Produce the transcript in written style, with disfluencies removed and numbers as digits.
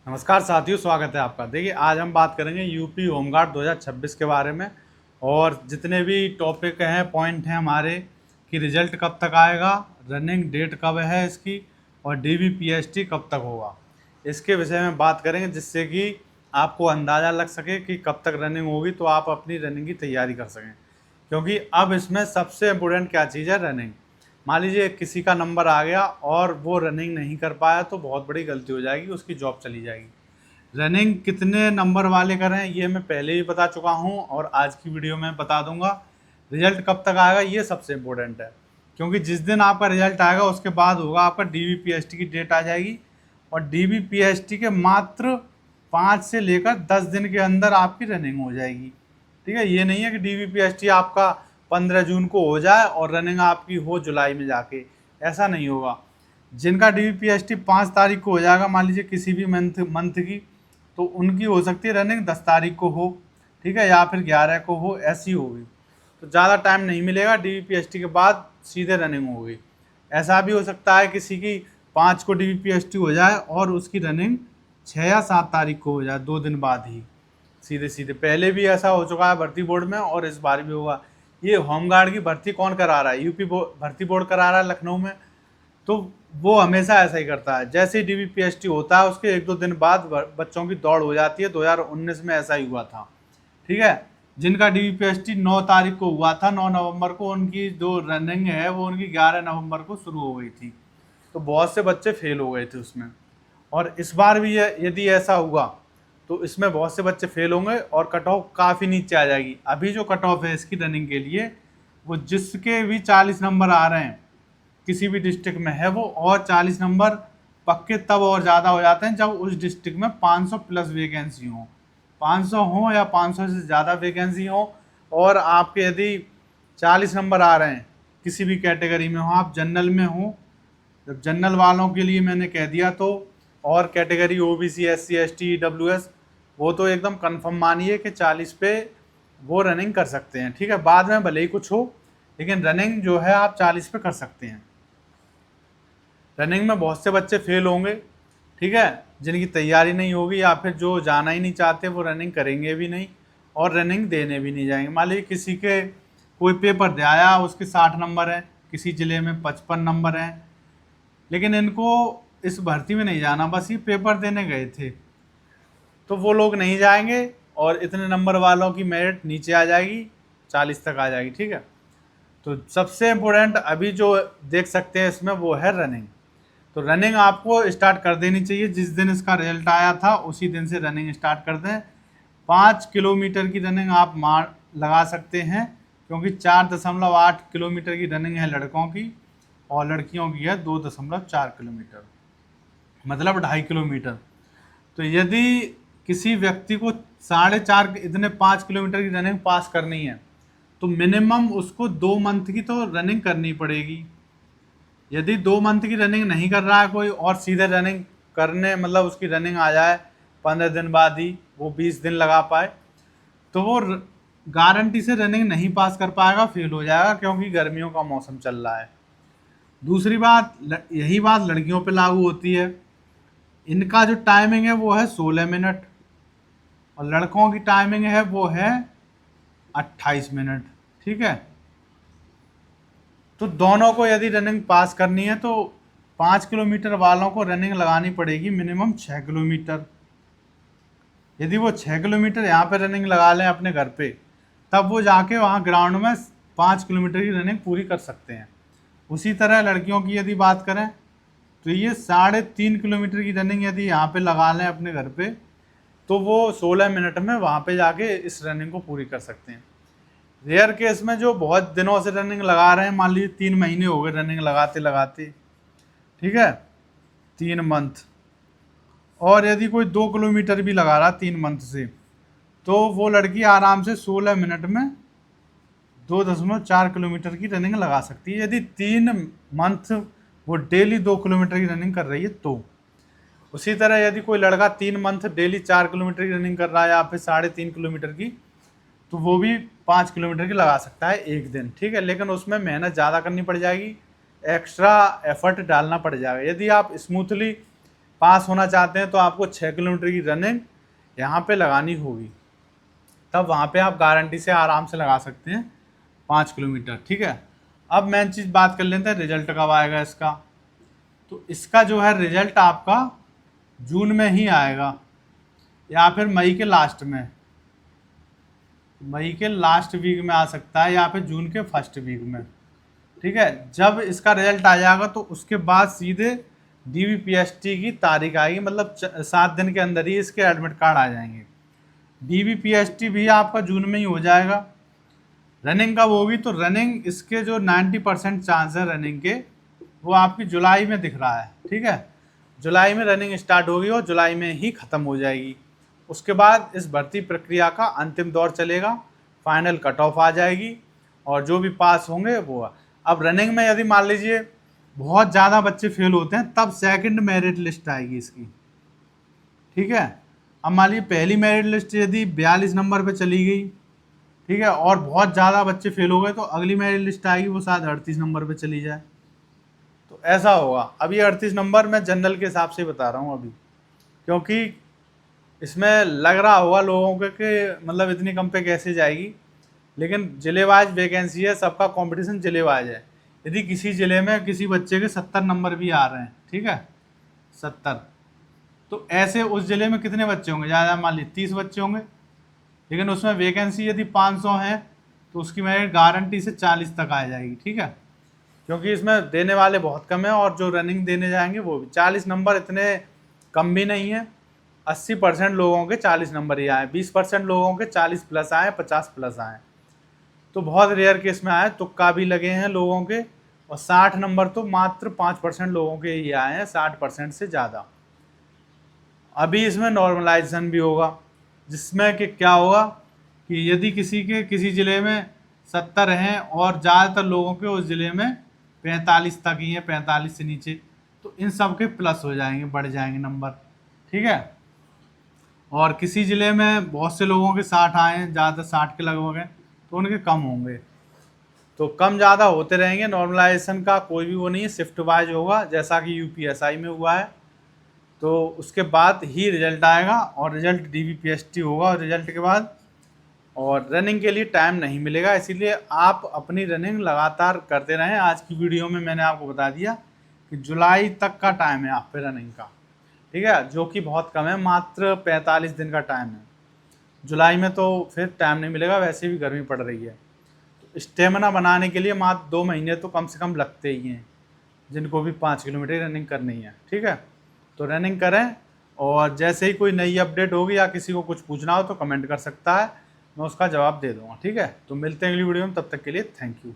नमस्कार साथियों, स्वागत है आपका। देखिए, आज हम बात करेंगे यूपी होमगार्ड 2026 के बारे में और जितने भी टॉपिक हैं, पॉइंट हैं हमारे कि रिजल्ट कब तक आएगा, रनिंग डेट कब है इसकी और डीबीपीएसटी कब तक होगा, इसके विषय में बात करेंगे, जिससे कि आपको अंदाज़ा लग सके कि कब तक रनिंग होगी, तो आप अपनी रनिंग की तैयारी कर सकें। क्योंकि अब इसमें सबसे इम्पोर्टेंट क्या चीज़ है, रनिंग। मान लीजिए किसी का नंबर आ गया और वो रनिंग नहीं कर पाया, तो बहुत बड़ी गलती हो जाएगी, उसकी जॉब चली जाएगी। रनिंग कितने नंबर वाले करें ये मैं पहले ही बता चुका हूँ और आज की वीडियो में बता दूंगा। रिजल्ट कब तक आएगा ये सबसे इम्पोर्टेंट है, क्योंकि जिस दिन आपका रिजल्ट आएगा उसके बाद होगा आपका डीबीपीएसटी की डेट आ जाएगी और डीबीपीएसटी के मात्र 5 से लेकर 10 दिन के अंदर आपकी रनिंग हो जाएगी। ठीक है, ये नहीं है कि डीबीपीएसटी आपका 15 जून को हो जाए और रनिंग आपकी हो जुलाई में जाके, ऐसा नहीं होगा। जिनका डीबीपीएसटी 5 तारीख को हो जाएगा, मान लीजिए किसी भी मंथ की, तो उनकी हो सकती है रनिंग 10 तारीख को हो, ठीक है, या फिर 11 को हो, ऐसी होगी। तो ज़्यादा टाइम नहीं मिलेगा, डीबीपीएसटी के बाद सीधे रनिंग होगी। ऐसा भी हो सकता है किसी की 5 को डीबीपीएसटी हो जाए और उसकी रनिंग 6 या 7 तारीख को हो जाए, 2 दिन बाद ही सीधे सीधे। पहले भी ऐसा हो चुका है भर्ती बोर्ड में और इस बार भी होगा। ये होमगार्ड की भर्ती कौन करा रहा है? यूपी भर्ती बोर्ड करा रहा है लखनऊ में। तो वो हमेशा ऐसा ही करता है, जैसे ही डीबीपीएसटी होता है उसके 1-2 दिन बाद बच्चों की दौड़ हो जाती है। 2019 में ऐसा ही हुआ था। ठीक है, जिनका डीबीपीएसटी 9 तारीख को हुआ था, 9 नवंबर को, उनकी जो रनिंग है वो उनकी 11 नवंबर को शुरू हो गई थी। तो बहुत से बच्चे फेल हो गए थे उसमें। और इस बार भी यदि ऐसा हुआ तो इसमें बहुत से बच्चे फेल होंगे और कट ऑफ काफ़ी नीचे आ जाएगी। अभी जो कट ऑफ है इसकी रनिंग के लिए, वो जिसके भी 40 नंबर आ रहे हैं किसी भी डिस्ट्रिक्ट में है वो, और 40 नंबर पक्के तब और ज़्यादा हो जाते हैं जब उस डिस्ट्रिक्ट में 500 प्लस वैकेंसी हो, 500 हो या 500 से ज़्यादा वैकेंसी हो। और आपके यदि 40 नंबर आ रहे हैं किसी भी कैटेगरी में हो, आप जनरल में हो, जब जनरल वालों के लिए मैंने कह दिया, तो और category OBC, SC, ST, EWS, वो तो एकदम कंफर्म मानिए कि 40 पे वो रनिंग कर सकते हैं। ठीक है, बाद में भले ही कुछ हो, लेकिन रनिंग जो है आप 40 पे कर सकते हैं। रनिंग में बहुत से बच्चे फेल होंगे, ठीक है, जिनकी तैयारी नहीं होगी या फिर जो जाना ही नहीं चाहते वो रनिंग करेंगे भी नहीं और रनिंग देने भी नहीं जाएंगे। मान लीजिए किसी के कोई पेपर दे आया, उसके 60 नंबर हैं, किसी ज़िले में 55 नंबर हैं, लेकिन इनको इस भर्ती में नहीं जाना, बस ये पेपर देने गए थे, तो वो लोग नहीं जाएंगे और इतने नंबर वालों की मेरिट नीचे आ जाएगी, 40 तक आ जाएगी। ठीक है, तो सबसे इम्पोर्टेंट अभी जो देख सकते हैं इसमें वो है रनिंग। तो रनिंग आपको स्टार्ट कर देनी चाहिए, जिस दिन इसका रिजल्ट आया था उसी दिन से रनिंग स्टार्ट कर दें। 5 किलोमीटर की रनिंग आप मार लगा सकते हैं, क्योंकि 4.8 किलोमीटर की रनिंग है लड़कों की और लड़कियों की है 2.4 किलोमीटर, मतलब 2.5 किलोमीटर। तो यदि किसी व्यक्ति को 4.5 इतने 5 किलोमीटर की रनिंग पास करनी है, तो मिनिमम उसको 2 मंथ की तो रनिंग करनी पड़ेगी। यदि 2 मंथ की रनिंग नहीं कर रहा है कोई और सीधे रनिंग करने, मतलब उसकी रनिंग आ जाए 15 दिन बाद ही, वो 20 दिन लगा पाए, तो वो गारंटी से रनिंग नहीं पास कर पाएगा, फेल हो जाएगा, क्योंकि गर्मियों का मौसम चल रहा है। दूसरी बात, यही बात लड़कियों पे लागू होती है। इनका जो टाइमिंग है वो है 16 मिनट और लड़कों की टाइमिंग है वो है 28 मिनट। ठीक है, तो दोनों को यदि रनिंग पास करनी है तो 5 किलोमीटर वालों को रनिंग लगानी पड़ेगी मिनिमम 6 किलोमीटर। यदि वो 6 किलोमीटर यहाँ पे रनिंग लगा लें अपने घर पे, तब वो जाके वहाँ ग्राउंड में 5 किलोमीटर की रनिंग पूरी कर सकते हैं। उसी तरह लड़कियों की यदि बात करें तो ये 3.5 किलोमीटर की रनिंग यदि यहाँ पे लगा लें अपने घर पे, तो वो 16 मिनट में वहाँ पे जाके इस रनिंग को पूरी कर सकते हैं। रेयर केस में जो बहुत दिनों से रनिंग लगा रहे हैं, मान लीजिए 3 महीने हो गए रनिंग लगाते लगाते, ठीक है, 3 मंथ, और यदि कोई 2 किलोमीटर भी लगा रहा 3 मंथ से, तो वो लड़की आराम से 16 मिनट में 2.4 किलोमीटर की रनिंग लगा सकती है, यदि 3 मंथ वो डेली 2 किलोमीटर की रनिंग कर रही है तो। उसी तरह यदि कोई लड़का 3 मंथ डेली 4 किलोमीटर की रनिंग कर रहा है या फिर 3.5 किलोमीटर की, तो वो भी 5 किलोमीटर की लगा सकता है एक दिन। ठीक है, लेकिन उसमें मेहनत ज़्यादा करनी पड़ जाएगी, एक्स्ट्रा एफर्ट डालना पड़ जाएगा। यदि आप स्मूथली पास होना चाहते हैं तो आपको 6 किलोमीटर की रनिंग यहाँ पे लगानी होगी, तब वहाँ पे आप गारंटी से आराम से लगा सकते हैं 5 किलोमीटर। ठीक है, अब मेन चीज़ बात कर लेते हैं रिजल्ट कब आएगा इसका। तो इसका जो है रिजल्ट आपका जून में ही आएगा या फिर मई के लास्ट में, मई के लास्ट वीक में आ सकता है या फिर जून के फर्स्ट वीक में। ठीक है, जब इसका रिजल्ट आ जाएगा तो उसके बाद सीधे DBPST की तारीख आएगी, मतलब 7 दिन के अंदर ही इसके एडमिट कार्ड आ जाएंगे। DBPST भी आपका जून में ही हो जाएगा। रनिंग कब होगी, तो रनिंग इसके जो 90% चांस है रनिंग के, वो आपकी जुलाई में दिख रहा है। ठीक है, जुलाई में रनिंग स्टार्ट होगी और जुलाई में ही ख़त्म हो जाएगी। उसके बाद इस भर्ती प्रक्रिया का अंतिम दौर चलेगा, फाइनल कट ऑफ आ जाएगी और जो भी पास होंगे वो। अब रनिंग में यदि मान लीजिए बहुत ज़्यादा बच्चे फेल होते हैं तब सेकंड मेरिट लिस्ट आएगी इसकी। ठीक है, अब मान लीजिए पहली मेरिट लिस्ट यदि 42 नंबर पे चली गई, ठीक है, और बहुत ज़्यादा बच्चे फेल हो गए तो अगली मेरिट लिस्ट आएगी, वो शायद 38 नंबर पे चली जाए, तो ऐसा होगा। अब ये 38 नंबर मैं जनरल के हिसाब से बता रहा हूँ अभी, क्योंकि इसमें लग रहा होगा लोगों को कि मतलब इतनी कम पे कैसे जाएगी, लेकिन ज़िले वाइज वैकेंसी है, सबका कंपटीशन ज़िले वाइज है। यदि किसी ज़िले में किसी बच्चे के 70 नंबर भी आ रहे हैं, ठीक है, 70, तो ऐसे उस ज़िले में कितने बच्चे होंगे, ज़्यादा मान लीजिए 30 बच्चे होंगे, लेकिन उसमें वैकेंसी यदि 500 है तो उसकी मेरिट गारंटी से 40 तक आ जाएगी। ठीक है, क्योंकि इसमें देने वाले बहुत कम है और जो रनिंग देने जाएंगे वो भी 40 नंबर इतने कम भी नहीं है। 80% लोगों के 40 नंबर ही आए, 20% लोगों के 40 प्लस आए, 50 प्लस आए, तो बहुत रेयर केस में आए, तुक्का भी लगे हैं लोगों के। और 60 नंबर तो मात्र 5% लोगों के ही आए हैं, 60% से ज़्यादा। अभी इसमें नॉर्मलाइजेशन भी होगा, जिसमें कि क्या होगा कि यदि किसी के किसी ज़िले में 70 हैं और ज़्यादातर लोगों के उस ज़िले में 45 तक ही है, 45 से नीचे, तो इन सब के प्लस हो जाएंगे, बढ़ जाएंगे नंबर। ठीक है, और किसी ज़िले में बहुत से लोगों के 60 आए हैं, ज़्यादातर 60 के लगभग हैं, तो उनके कम होंगे। तो कम ज़्यादा होते रहेंगे, नॉर्मलाइजेशन का कोई भी वो नहीं है, शिफ्ट वाइज होगा जैसा कि UPSI में हुआ है। तो उसके बाद ही रिजल्ट आएगा और रिजल्ट DBPST होगा, और रिजल्ट के बाद और रनिंग के लिए टाइम नहीं मिलेगा, इसीलिए आप अपनी रनिंग लगातार करते रहें। आज की वीडियो में मैंने आपको बता दिया कि जुलाई तक का टाइम है आप पे रनिंग का, ठीक है, जो कि बहुत कम है, मात्र 45 दिन का टाइम है। जुलाई में तो फिर टाइम नहीं मिलेगा, वैसे भी गर्मी पड़ रही है। तो स्टेमिना बनाने के लिए मात्र 2 महीने तो कम से कम लगते ही हैं, जिनको भी 5 किलोमीटर रनिंग करनी है। ठीक है, तो रनिंग करें, और जैसे ही कोई नई अपडेट होगी या किसी को कुछ पूछना हो तो कमेंट कर सकता है, मैं उसका जवाब दे दूँगा। ठीक है, तो मिलते हैं अगली वीडियो में, तब तक के लिए थैंक यू।